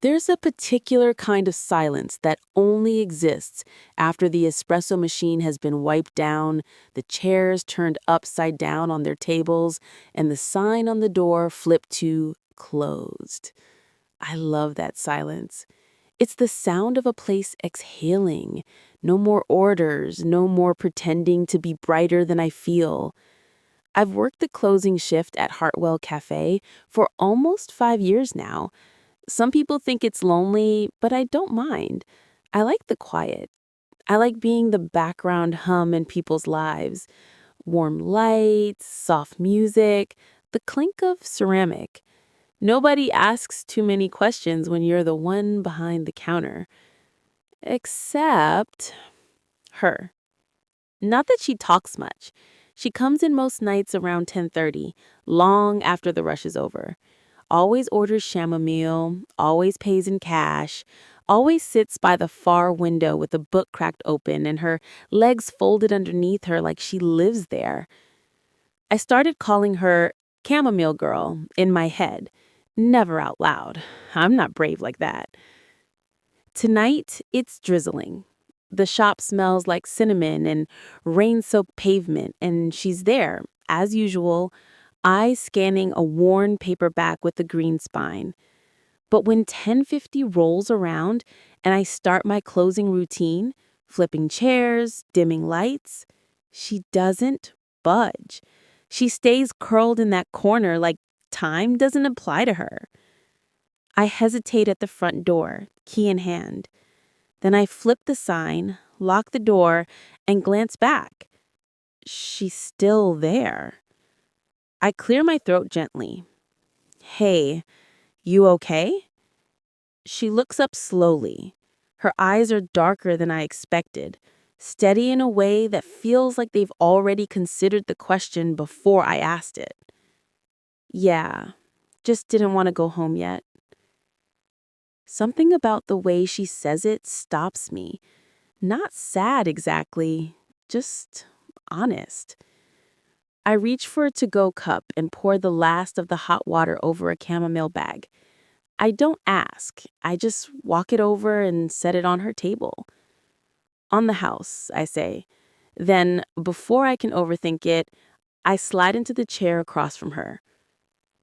There's a particular kind of silence that only exists after the espresso machine has been wiped down, the chairs turned upside down on their tables, and the sign on the door flipped to closed. I love that silence. It's the sound of a place exhaling. No more orders, no more pretending to be brighter than I feel. I've worked the closing shift at Hartwell Café for almost 5 years now. Some people think it's lonely, but I don't mind. I like the quiet. I like being the background hum in people's lives. Warm lights, soft music, the clink of ceramic. Nobody asks too many questions when you're the one behind the counter. Except her. Not that she talks much. She comes in most nights around 10:30, long after the rush is over. Always orders chamomile, always pays in cash, always sits by the far window with a book cracked open and her legs folded underneath her like she lives there. I started calling her Chamomile Girl in my head, never out loud. I'm not brave like that. Tonight, it's drizzling. The shop smells like cinnamon and rain-soaked pavement, and she's there, as usual, eyes scanning a worn paperback with a green spine. But when 10:50 rolls around and I start my closing routine, flipping chairs, dimming lights, she doesn't budge. She stays curled in that corner like time doesn't apply to her. I hesitate at the front door, key in hand. Then I flip the sign, lock the door, and glance back. She's still there. I clear my throat gently. Hey, you okay? She looks up slowly. Her eyes are darker than I expected, steady in a way that feels like they've already considered the question before I asked it. Yeah, just didn't want to go home yet. Something about the way she says it stops me. Not sad exactly, just honest. I reach for a to-go cup and pour the last of the hot water over a chamomile bag. I don't ask. I just walk it over and set it on her table. On the house, I say. Then, before I can overthink it, I slide into the chair across from her.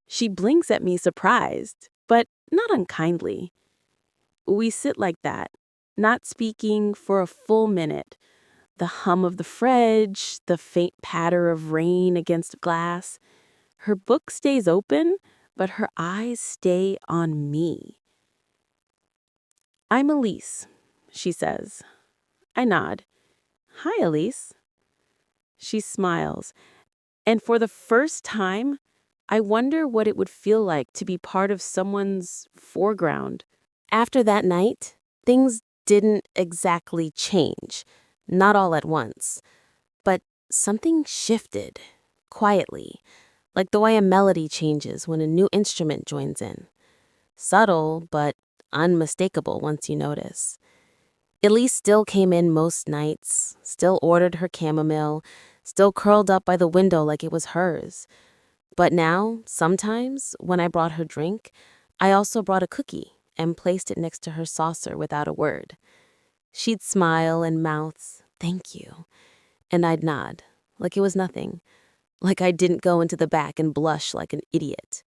She blinks at me surprised, but not unkindly. We sit like that, not speaking for a full minute. The hum of the fridge, the faint patter of rain against glass. Her book stays open, but her eyes stay on me. I'm Elise, she says. I nod. Hi, Elise. She smiles, and for the first time, I wonder what it would feel like to be part of someone's foreground. After that night, things didn't exactly change, not all at once, but something shifted, quietly, like the way a melody changes when a new instrument joins in. Subtle, but unmistakable once you notice. Elise still came in most nights, still ordered her chamomile, still curled up by the window like it was hers. But now, sometimes, when I brought her drink, I also brought a cookie and placed it next to her saucer without a word. She'd smile and mouth, "Thank you," and I'd nod, like it was nothing, like I didn't go into the back and blush like an idiot.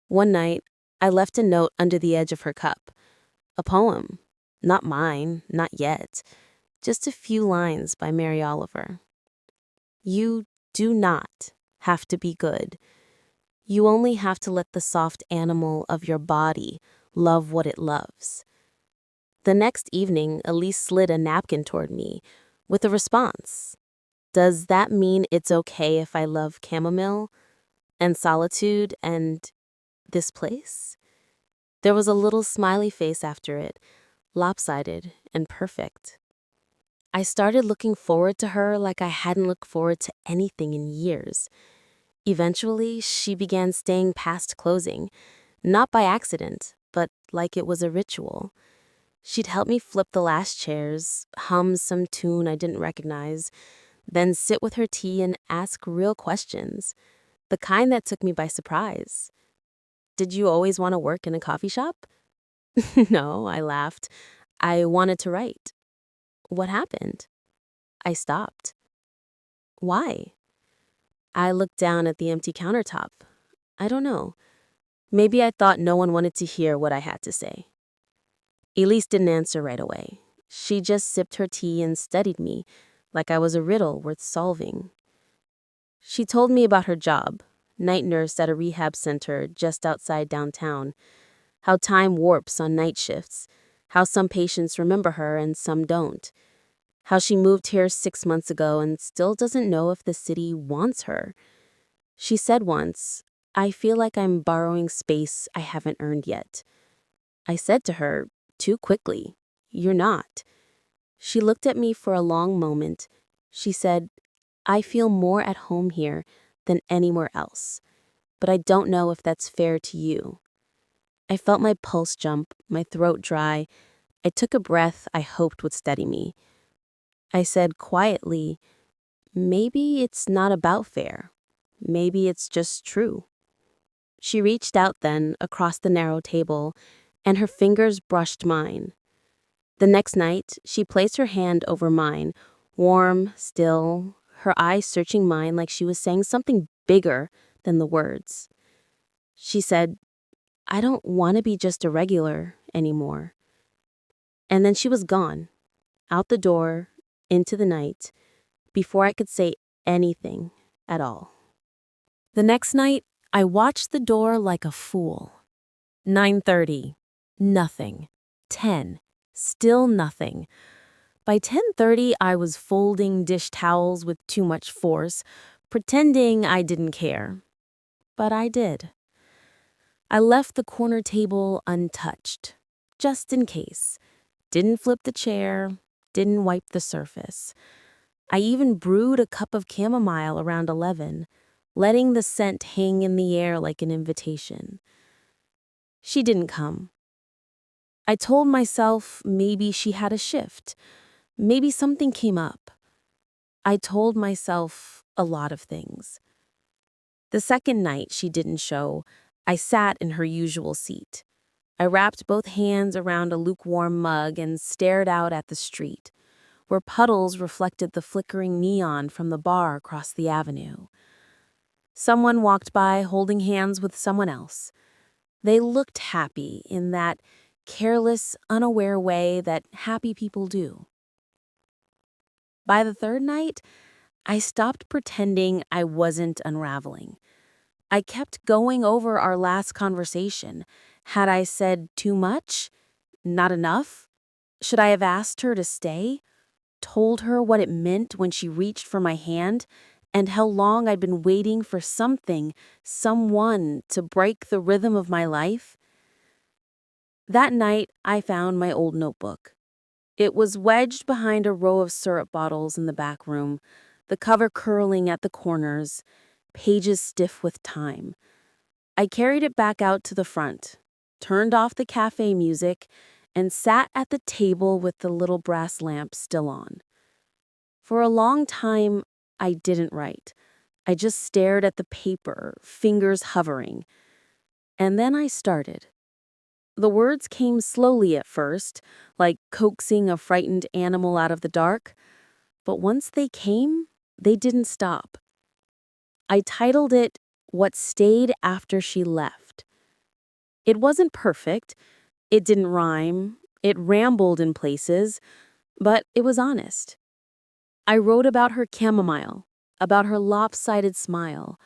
One night, I left a note under the edge of her cup. A poem. Not mine, not yet. Just a few lines by Mary Oliver. You do not have to be good. You only have to let the soft animal of your body love what it loves. The next evening, Elise slid a napkin toward me with a response. Does that mean it's okay if I love chamomile and solitude and this place? There was a little smiley face after it, lopsided and perfect. I started looking forward to her like I hadn't looked forward to anything in years. Eventually, she began staying past closing, not by accident, but like it was a ritual. She'd help me flip the last chairs, hum some tune I didn't recognize, then sit with her tea and ask real questions, the kind that took me by surprise. Did you always want to work in a coffee shop? No, I laughed. I wanted to write. What happened? I stopped. Why? I looked down at the empty countertop. I don't know. Maybe I thought no one wanted to hear what I had to say. Elise didn't answer right away. She just sipped her tea and studied me, like I was a riddle worth solving. She told me about her job, night nurse at a rehab center just outside downtown, how time warps on night shifts, how some patients remember her and some don't, how she moved here 6 months ago and still doesn't know if the city wants her. She said once, "I feel like I'm borrowing space I haven't earned yet." I said to her, too quickly, "You're not." She looked at me for a long moment. She said, "I feel more at home here than anywhere else, but I don't know if that's fair to you." I felt my pulse jump, my throat dry. I took a breath I hoped would steady me. I said quietly, "Maybe it's not about fair. Maybe it's just true." She reached out then across the narrow table, and her fingers brushed mine. The next night, she placed her hand over mine, warm, still, her eyes searching mine like she was saying something bigger than the words. She said, "I don't want to be just a regular anymore." And then she was gone, out the door, into the night, before I could say anything at all. The next night, I watched the door like a fool. 9:30, nothing. 10, still nothing. By 10:30, I was folding dish towels with too much force, pretending I didn't care. But I did. I left the corner table untouched, just in case. Didn't flip the chair, didn't wipe the surface. I even brewed a cup of chamomile around 11, letting the scent hang in the air like an invitation. She didn't come. I told myself maybe she had a shift. Maybe something came up. I told myself a lot of things. The second night she didn't show, I sat in her usual seat. I wrapped both hands around a lukewarm mug and stared out at the street, where puddles reflected the flickering neon from the bar across the avenue. Someone walked by holding hands with someone else. They looked happy in that careless, unaware way that happy people do. By the third night, I stopped pretending I wasn't unraveling. I kept going over our last conversation. Had I said too much? Not enough? Should I have asked her to stay? Told her what it meant when she reached for my hand? And how long I'd been waiting for something, someone, to break the rhythm of my life? That night, I found my old notebook. It was wedged behind a row of syrup bottles in the back room, the cover curling at the corners, pages stiff with time. I carried it back out to the front, turned off the cafe music, and sat at the table with the little brass lamp still on. For a long time, I didn't write. I just stared at the paper, fingers hovering. And then I started. The words came slowly at first, like coaxing a frightened animal out of the dark. But once they came, they didn't stop. I titled it, "What Stayed After She Left." It wasn't perfect. It didn't rhyme. It rambled in places. But it was honest. I wrote about her chamomile, about her lopsided smile,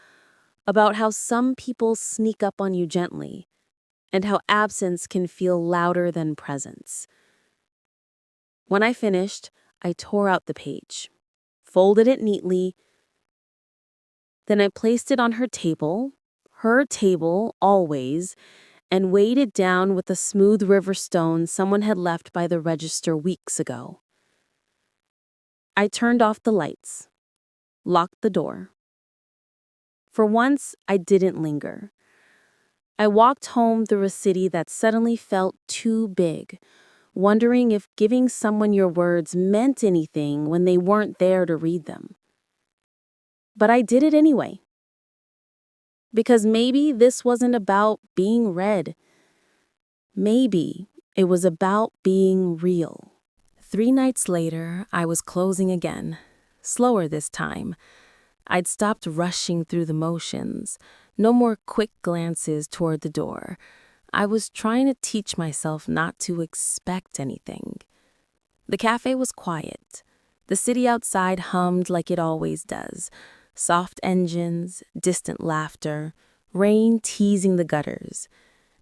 about how some people sneak up on you gently, and how absence can feel louder than presence. When I finished, I tore out the page, folded it neatly. Then I placed it on her table always, and weighed it down with a smooth river stone someone had left by the register weeks ago. I turned off the lights, locked the door. For once, I didn't linger. I walked home through a city that suddenly felt too big, wondering if giving someone your words meant anything when they weren't there to read them. But I did it anyway. Because maybe this wasn't about being read. Maybe It was about being real. 3 nights later, I was closing again, slower this time. I'd stopped rushing through the motions. No more quick glances toward the door. I was trying to teach myself not to expect anything. The cafe was quiet. The city outside hummed like it always does. Soft engines, distant laughter, rain teasing the gutters.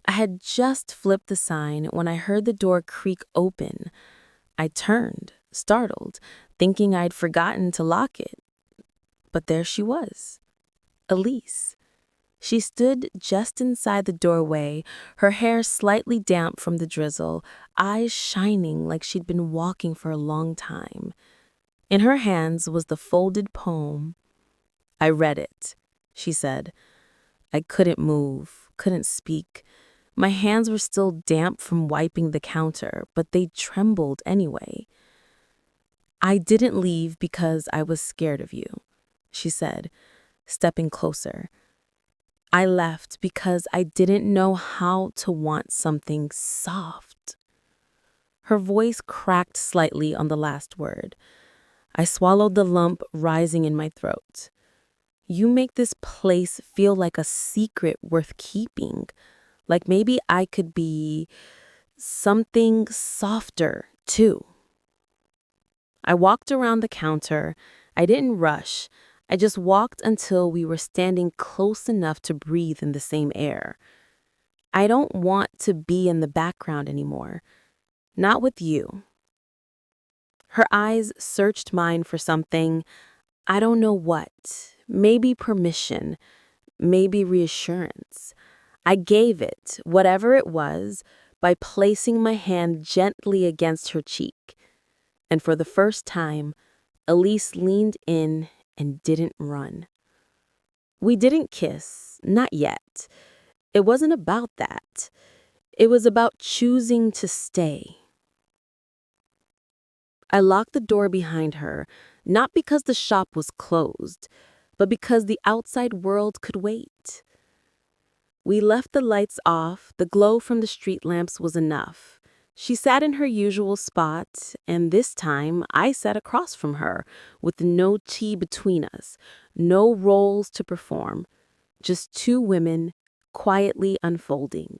I had just flipped the sign when I heard the door creak open. I turned, startled, thinking I'd forgotten to lock it. But there she was, Elise. She stood just inside the doorway, her hair slightly damp from the drizzle, eyes shining like she'd been walking for a long time. In her hands was the folded poem. I read it, she said. I couldn't move, couldn't speak. My hands were still damp from wiping the counter, but they trembled anyway. I didn't leave because I was scared of you, she said, stepping closer. I left because I didn't know how to want something soft. Her voice cracked slightly on the last word. I swallowed the lump rising in my throat. You make this place feel like a secret worth keeping. Like maybe I could be something softer, too. I walked around the counter. I didn't rush. I just walked until we were standing close enough to breathe in the same air. I don't want to be in the background anymore. Not with you. Her eyes searched mine for something, I don't know what. Maybe permission, maybe reassurance. I gave it, whatever it was, by placing my hand gently against her cheek. And for the first time, Elise leaned in and didn't run. We didn't kiss, not yet. It wasn't about that. It was about choosing to stay. I locked the door behind her, not because the shop was closed, but because the outside world could wait. We left the lights off. The glow from the street lamps was enough. She sat in her usual spot, and this time I sat across from her, with no tea between us, no roles to perform, just two women quietly unfolding.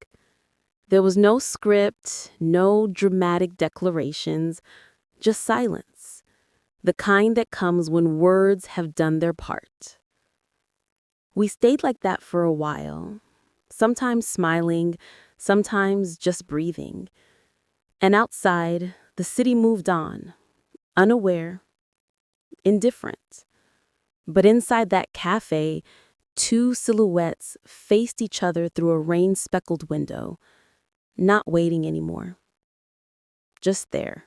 There was no script, no dramatic declarations, just silence, the kind that comes when words have done their part. We stayed like that for a while, sometimes smiling, sometimes just breathing. And outside, the city moved on, unaware, indifferent. But inside that cafe, two silhouettes faced each other through a rain-speckled window, not waiting anymore. Just there.